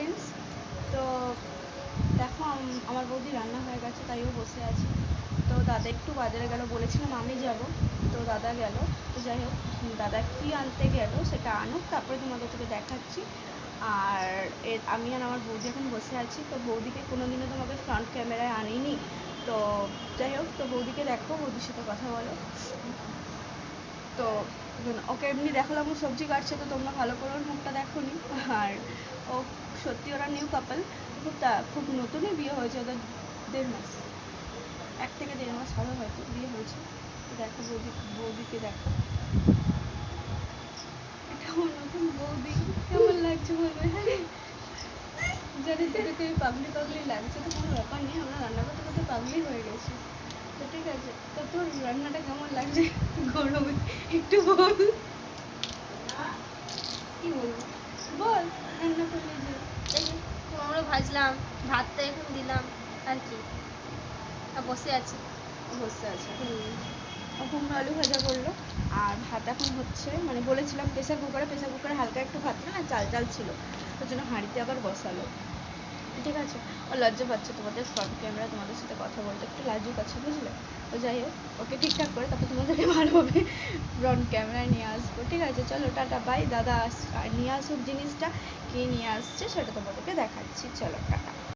Friends, তো দেখো আমার বৌদি রান্না হয়ে গেছে, তাইও বসে আছি। তো দাদা একটু বাজারে গেল, বলেছিলাম আমি যাব, তো দাদা গেল। তো যাই হোক, দাদা কী আনতে গেল সেটা আনুক, তারপরে তোমাদেরকে দেখাচ্ছি। আর আমি আর আমার বৌদি এখন বসে আছি। তো বৌদিকে কোনোদিনও তোমাকে ফ্রন্ট ক্যামেরায় আনিনি, তো যাই হোক, তো বৌদিকে দেখো, বৌদির সাথে কথা বলো। তো ওকে এমনি দেখালাম ও সবজি কাটছে, তো তোমরা ভালো করে ওর মুখটা দেখো নি। আর ও সত্যি ওরা নিউ কাপল, খুব নতুনই বিয়ে হয়েছে ওদের, 1.5 মাস, 1 থেকে 1.5 মাস হবে হয়তো বিয়ে হয়েছে। তো দেখো বৌদিকে দেখো, এটা আমার নতুন বৌদি, কেমন লাগছে বলবে? হ্যাঁ জানি দুটোকে পাগলি পাগলি লাগছে, তো কোনো ব্যাপার নেই, আমরা রান্না করতে করতে পাগলি হয়ে গেছি। তো ঠিক আছে, তো তোর রান্নাটা কেমন লাগছে গরমে একটু বল, কি বলবো বল, রান্না করলে যে এই যে কুমড়ো ভাজলাম, ভাতটা এখন দিলাম আর কি, আর বসে আছি। বসে আছে। ও কুমড়ো আলু ভাজা করলো, আর ভাত এখন হচ্ছে, মানে বলেছিলাম প্রেসার কুকারে হালকা একটু ভাত না চাল চাল ছিল, ওর জন্য হাঁড়িতে আবার বসালো। ঠিক আছে, ও লজ্জা পাচ্ছে তোমাদের ফ্রন্ট ক্যামেরা তোমাদের সাথে কথা বলতে, একটু লাজুক আছে বুঝলে। তো যাই হোক, ওকে ঠিকঠাক করে তারপর তোমাদেরকে ভালোভাবে ফ্রন্ট ক্যামেরায় নিয়ে আসবো। ঠিক আছে, চলো টাটা বাই। দাদা নিয়ে আসুক জিনিসটা, কে নিয়ে আসছে সেটা তোমাদেরকে দেখাচ্ছি, চলো টাটা।